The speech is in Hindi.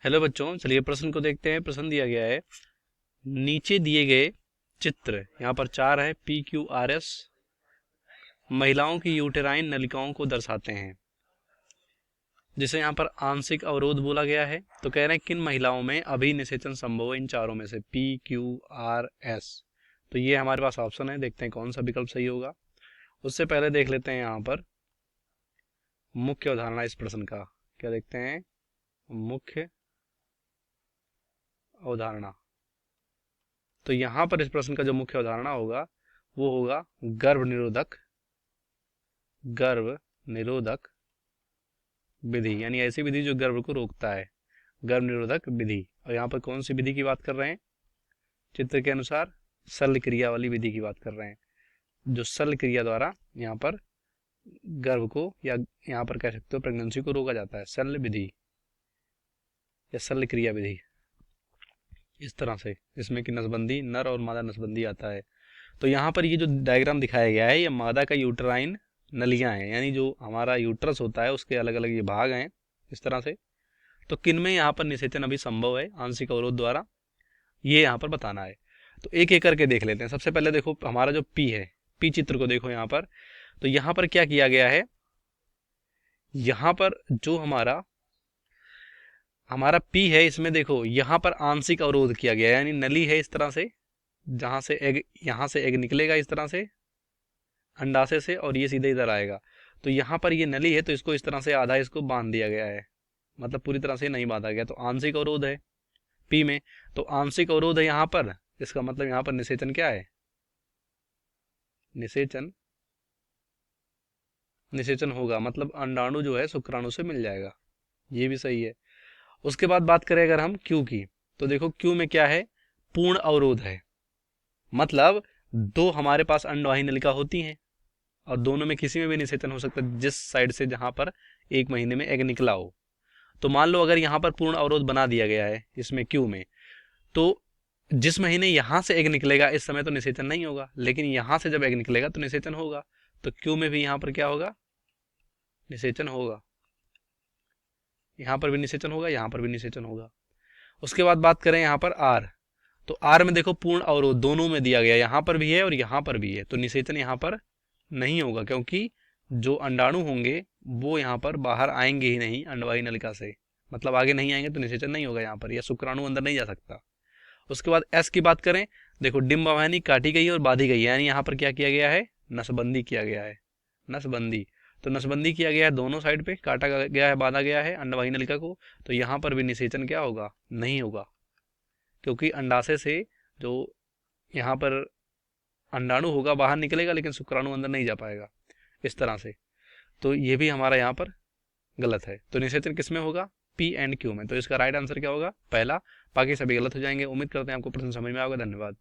हेलो बच्चों, चलिए प्रश्न को देखते हैं। प्रश्न दिया गया है, नीचे दिए गए चित्र यहाँ पर चार है, PQRS महिलाओं की यूटेराइन नलिकाओं को दर्शाते हैं, जिसे यहाँ पर आंशिक अवरोध बोला गया है। तो कह रहे हैं किन महिलाओं में अभी निषेचन संभव है इन चारों में से, PQRS। तो ये हमारे पास ऑप्शन है, देखते हैं कौन सा विकल्प सही होगा। उससे पहले देख लेते हैं यहाँ पर मुख्य अवधारणा इस प्रश्न का। क्या देखते हैं? मुख्य अवधारणा। तो यहाँ पर इस प्रश्न का जो मुख्य अवधारणा होगा वो होगा गर्भ निरोधक विधि, यानी ऐसी विधि जो गर्भ को रोकता है, गर्भ निरोधक विधि। और यहाँ पर कौन सी विधि की बात कर रहे हैं? चित्र के अनुसार शल्य क्रिया वाली विधि की बात कर रहे हैं, जो शल्य क्रिया द्वारा यहाँ पर गर्भ को, या यहाँ पर कह सकते हो प्रेगनेंसी को रोका जाता है, शल्य विधि या शल्य क्रिया विधि। इस तरह से इसमें कि नसबंदी, नर और मादा नसबंदी आता है। तो यहाँ पर ये जो डायग्राम दिखाया गया है, ये मादा का यूट्राइन नलियां हैं, यानी जो हमारा यूट्रस होता है उसके अलग अलग ये भाग हैं इस तरह से। तो किन में यहाँ पर निषेचन अभी संभव है आंशिक अवरोध द्वारा, ये यहाँ पर बताना है। तो एक एक करके देख लेते हैं। सबसे पहले देखो हमारा जो P है, P चित्र को देखो यहाँ पर। तो यहाँ पर क्या किया गया है, यहाँ पर जो हमारा P है, इसमें देखो यहाँ पर आंशिक अवरोध किया गया है, यानी नली है इस तरह से, जहां से एग, यहाँ से एग निकलेगा इस तरह से अंडाशय से, और ये सीधे इधर आएगा। तो यहाँ पर ये नली है, तो इसको इस तरह से आधा इसको बांध दिया गया है, मतलब पूरी तरह से नहीं बांधा गया। तो आंशिक अवरोध है P में, तो आंशिक अवरोध है यहाँ पर। इसका मतलब यहाँ पर निषेचन क्या है? निषेचन होगा, मतलब अंडाणु जो है शुक्राणु से मिल जाएगा, ये भी सही है। उसके बाद बात करें अगर हम Q की, तो देखो Q में क्या है? पूर्ण अवरोध है, मतलब दो हमारे पास अंडवाही नलिका होती हैं और दोनों में किसी में भी निषेचन हो सकता है, जिस साइड से जहां पर एक महीने में एग निकला हो। तो मान लो अगर यहाँ पर पूर्ण अवरोध बना दिया गया है इसमें Q में, तो जिस महीने यहां से एग निकलेगा इस समय तो निषेचन नहीं होगा, लेकिन यहां से जब एग निकलेगा तो निषेचन होगा। तो Q में भी यहाँ पर क्या होगा? निषेचन होगा। यहाँ पर भी निषेचन होगा, यहाँ पर भी निषेचन होगा। उसके बाद बात करें यहाँ पर R, तो R में देखो पूर्ण अवरोध दोनों में दिया गया, यहाँ पर भी है और यहाँ पर भी है, तो निषेचन यहाँ पर नहीं होगा, क्योंकि जो अंडाणु होंगे वो यहाँ पर बाहर आएंगे ही नहीं अंडवाही नलिका से, मतलब आगे नहीं आएंगे, तो निषेचन नहीं होगा यहाँ पर, या शुक्राणु अंदर नहीं जा सकता। उसके बाद S की बात करें, देखो डिम्बावहनी काटी गई है और बांधी गई है, यानी यहाँ पर क्या किया गया है? नसबंदी किया गया है, नसबंदी। तो नसबंदी किया गया है, दोनों साइड पे काटा गया है, बांधा गया है अंडवाही नलिका को। तो यहाँ पर भी निषेचन क्या होगा? नहीं होगा, क्योंकि अंडाशय से जो यहाँ पर अंडाणु होगा बाहर निकलेगा, लेकिन शुक्राणु अंदर नहीं जा पाएगा इस तरह से। तो ये भी हमारा यहाँ पर गलत है। तो निषेचन किसमें होगा? P एंड Q में। तो इसका राइट आंसर क्या होगा? पहला। बाकी सभी गलत हो जाएंगे। उम्मीद करते हैं आपको प्रश्न समझ में आएगा। धन्यवाद।